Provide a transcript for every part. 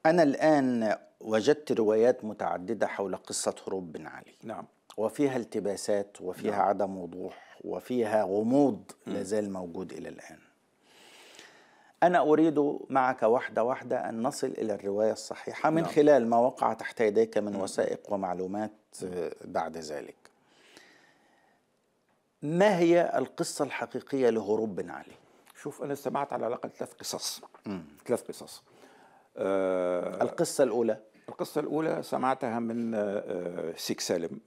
أنا الآن وجدت روايات متعددة حول قصة هروب بن علي. نعم. وفيها التباسات وفيها نعم. عدم وضوح وفيها غموض مم. لازال موجود إلى الآن. أنا أريد معك واحدة واحدة أن نصل إلى الرواية الصحيحة من نعم. خلال ما وقع تحت يديك من وثائق ومعلومات بعد ذلك. ما هي القصة الحقيقية لهروب بن علي؟ شوف، أنا استمعت على الأقل ثلاث قصص. القصة الأولى، القصة الأولى سمعتها من سيك سالم،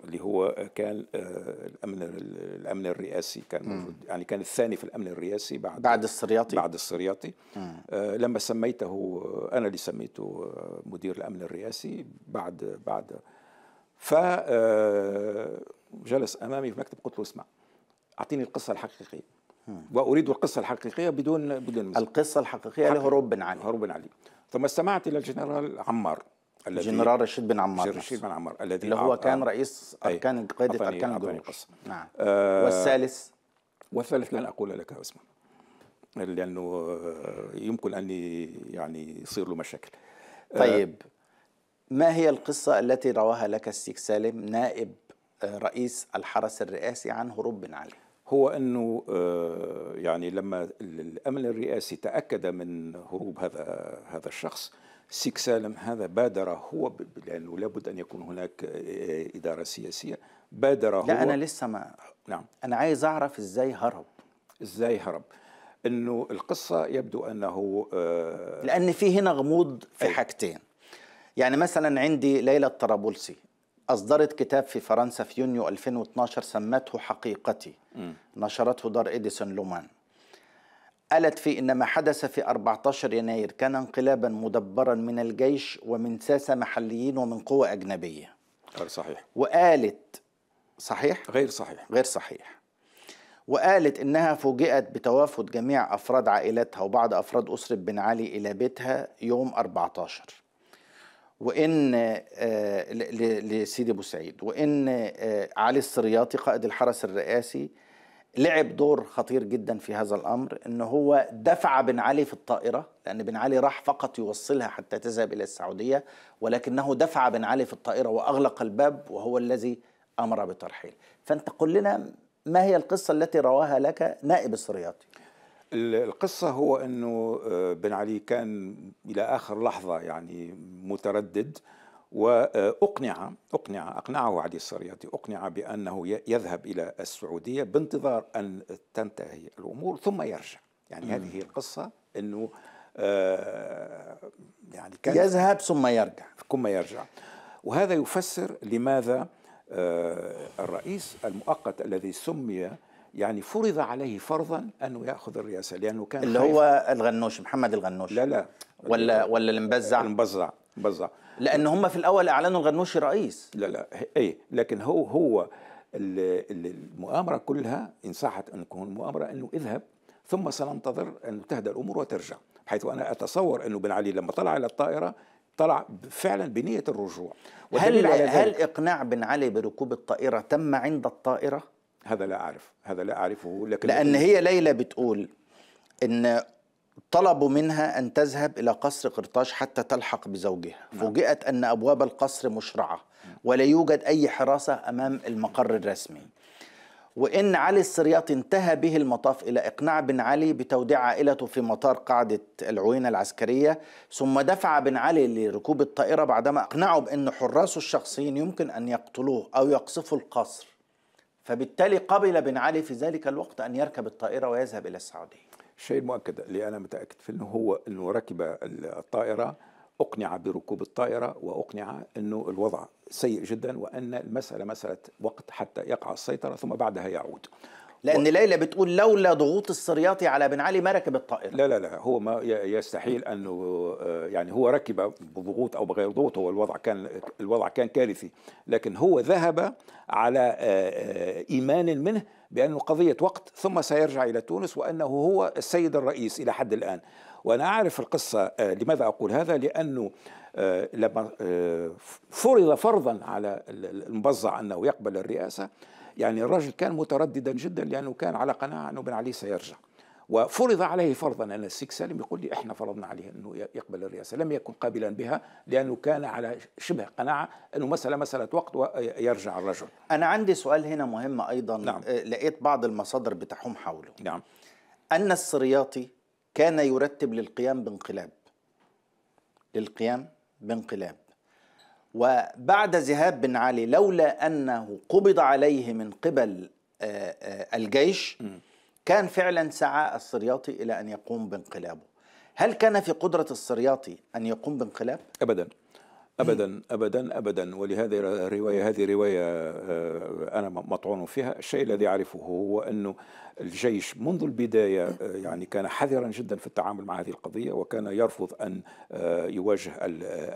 اللي هو كان الأمن الرئاسي، كان موجود، يعني كان الثاني في الأمن الرئاسي بعد السرياطي. لما سميته أنا اللي سميته مدير الأمن الرئاسي بعد فجلس أمامي في مكتب، قلت له اسمع، أعطيني القصة الحقيقية، وأريد القصة الحقيقية بدون مزح. القصة الحقيقية لهروب بن علي. هروب بن علي. ثم استمعت إلى الجنرال عمار، الجنرال رشيد بن عمار، الذي اللي هو كان رئيس أركان قيادة أركان الجيوش. نعم. والثالث لن أقول لك اسمه، لأنه يمكن أن يعني يصير له مشاكل. طيب، ما هي القصة التي رواها لك السيك سالم نائب رئيس الحرس الرئاسي عن هروب بن علي؟ هو أنه يعني لما الأمن الرئاسي تأكد من هروب هذا الشخص، سيك سالم هذا بادر هو، لأنه لابد أن يكون هناك إدارة سياسية، بادر هو. لا، أنا لسه ما. نعم. أنا عايز أعرف إزاي هرب. أنه القصة يبدو أنه لأن في هنا غموض في حاجتين. يعني مثلا عندي ليلى الطرابلسي أصدرت كتاب في فرنسا في يونيو 2012 سمته حقيقتي، نشرته دار إديسون لومان. قالت فيه إن ما حدث في 14 يناير كان انقلابا مدبرا من الجيش ومن ساسة محليين ومن قوى أجنبية. غير صحيح. وقالت صحيح؟ غير صحيح. وقالت إنها فوجئت بتوافد جميع أفراد عائلتها وبعض أفراد أسرة بن علي إلى بيتها يوم 14، وإن لسيدي بوسعيد، وإن علي السرياطي قائد الحرس الرئاسي لعب دور خطير جدا في هذا الأمر، إنه هو دفع بن علي في الطائرة، لأن بن علي راح فقط يوصلها حتى تذهب إلى السعودية، ولكنه دفع بن علي في الطائرة وأغلق الباب وهو الذي أمر بترحيل. فأنت قل لنا ما هي القصة التي رواها لك نائب السرياطي؟ القصة هو أنه بن علي كان إلى آخر لحظة يعني متردد، أقنعه علي السرياطي، أقنع بأنه يذهب إلى السعودية بانتظار أن تنتهي الأمور ثم يرجع. يعني هذه هي القصة، أنه يعني كان يذهب ثم يرجع. وهذا يفسر لماذا الرئيس المؤقت الذي سمي يعني فرض عليه فرضا أنه يأخذ الرئاسة، لأنه كان اللي هو الغنوشي، محمد الغنوشي. لا ولا المبزع. لأن هم في الأول أعلنوا الغنوشي رئيس. لكن هو المؤامرة كلها إن صحت أن تكون المؤامرة أنه اذهب ثم سننتظر أن تهدأ الأمور وترجع، بحيث أنا أتصور أنه بن علي لما طلع إلى الطائرة طلع فعلا بنية الرجوع. هل إقناع بن علي بركوب الطائرة تم عند الطائرة؟ هذا لا أعرفه، لأن هي ليلى بتقول إن طلبوا منها أن تذهب إلى قصر قرطاج حتى تلحق بزوجها. فوجئت أن أبواب القصر مشرعة ولا يوجد أي حراسة أمام المقر الرسمي، وإن علي السرياطي انتهى به المطاف إلى إقناع بن علي بتوديع عائلته في مطار قاعدة العوينة العسكرية، ثم دفع بن علي لركوب الطائرة بعدما أقنعه بأن حراسه الشخصيين يمكن أن يقتلوه أو يقصفوا القصر. فبالتالي قبل بن علي في ذلك الوقت أن يركب الطائرة ويذهب إلى السعودية. الشيء المؤكد اللي أنا متأكد فيه أنه ركب الطائرة، أقنع بركوب الطائرة، وأقنع أنه الوضع سيء جدا وأن المسألة مسألة وقت حتى يقع السيطرة ثم بعدها يعود. لأن ليلى بتقول لولا ضغوط السرياطي على بن علي ما ركب الطائرة. لا هو ما يستحيل أنه يعني هو ركب بضغوط أو بغير ضغوط، هو الوضع كان كارثي، لكن هو ذهب على إيمان منه بأنه قضية وقت ثم سيرجع إلى تونس، وأنه هو السيد الرئيس إلى حد الآن. وأنا أعرف القصة. لماذا أقول هذا؟ لأنه لما فرض فرضا على المبزع أنه يقبل الرئاسة، يعني الرجل كان مترددا جدا، لأنه كان على قناعة أنه بن علي سيرجع، وفرض عليه فرضا أن السيك سالم يقول لي إحنا فرضنا عليه أنه يقبل الرئاسة، لم يكن قابلا بها لأنه كان على شبه قناعة أنه مسألة وقت ويرجع الرجل. أنا عندي سؤال هنا مهم أيضا. نعم. لقيت بعض المصادر بتحوم حوله. نعم. أن السرياطي كان يرتب للقيام بانقلاب، وبعد ذهاب بن علي لولا أنه قبض عليه من قبل الجيش كان فعلا سعى السرياطي إلى أن يقوم بانقلابه. هل كان في قدرة السرياطي أن يقوم بانقلاب؟ أبدا أبدا أبدا أبدا. ولهذه الرواية، هذه رواية أنا مطعون فيها. الشيء الذي أعرفه هو أنه الجيش منذ البداية يعني كان حذرا جدا في التعامل مع هذه القضية، وكان يرفض أن يواجه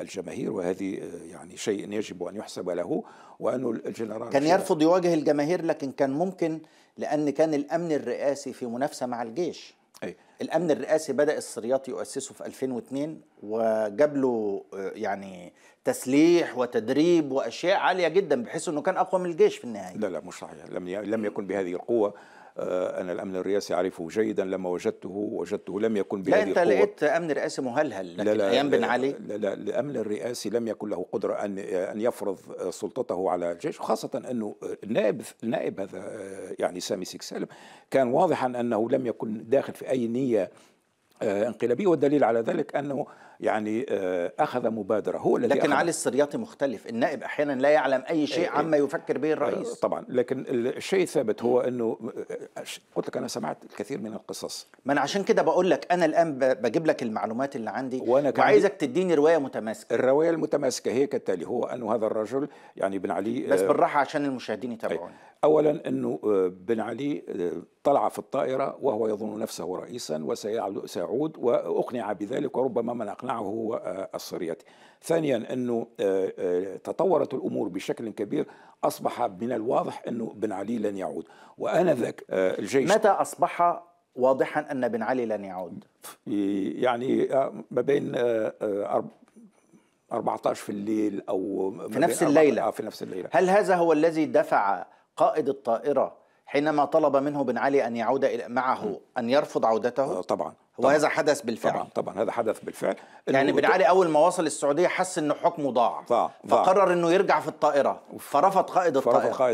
الجماهير، وهذه يعني شيء يجب أن يحسب له. وأنه الجنرال كان يرفض يواجه الجماهير، لكن كان ممكن، لأن كان الأمن الرئاسي في منافسة مع الجيش. أي. الأمن الرئاسي بدأ السرياطي يؤسسه في 2002 وجاب له يعني تسليح وتدريب وأشياء عالية جدا بحيث أنه كان أقوى من الجيش في النهاية. لا مش صحيح، لم يكن بهذه القوة. أنا الأمن الرئاسي أعرفه جيدا، لما وجدته لم يكن بهذه القوة. لا، أنت لقيت أمن رئاسي مهلهل، لكن أيام بن علي لا، الأمن الرئاسي لم يكن له قدرة أن يفرض سلطته على الجيش، خاصة أنه النائب هذا يعني سامي سيك سالم كان واضحا أنه لم يكن داخل في أي نية انقلابية، والدليل على ذلك أنه يعني أخذ مبادرة هو الذي لكن علي السرياطي مختلف. النائب أحيانا لا يعلم أي شيء عما يفكر به الرئيس. طبعا، لكن الشيء الثابت هو أنه قلت لك أنا سمعت الكثير من القصص. ما أنا عشان كده بقول لك، أنا الآن بجيب لك المعلومات اللي عندي وعايزك تديني رواية متماسكة. الرواية المتماسكة هي كالتالي: هو أنه هذا الرجل يعني بن علي، بس بالراحة عشان المشاهدين يتابعون. أولا أنه بن علي طلع في الطائرة وهو يظن نفسه رئيسا وسيعود، وأقنع بذلك، وربما من أقنعه هو السرياطي. ثانيا أنه تطورت الأمور بشكل كبير، أصبح من الواضح أنه بن علي لن يعود. وآنذاك الجيش متى أصبح واضحا أن بن علي لن يعود؟ يعني ما بين 14 في الليل أو في نفس الليلة. في نفس الليلة. هل هذا هو الذي دفع قائد الطائرة حينما طلب منه بن علي أن يعود معه أن يرفض عودته؟ طبعا. وهذا حدث بالفعل. طبعا هذا حدث بالفعل. يعني بن علي أول ما وصل السعودية حس أنه حكمه ضاع، فقرر أنه يرجع في الطائرة، فرفض قائد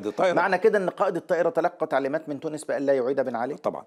الطائرة. معنى كده أن قائد الطائرة تلقى تعليمات من تونس بأن لا يعيد بن علي؟ طبعا.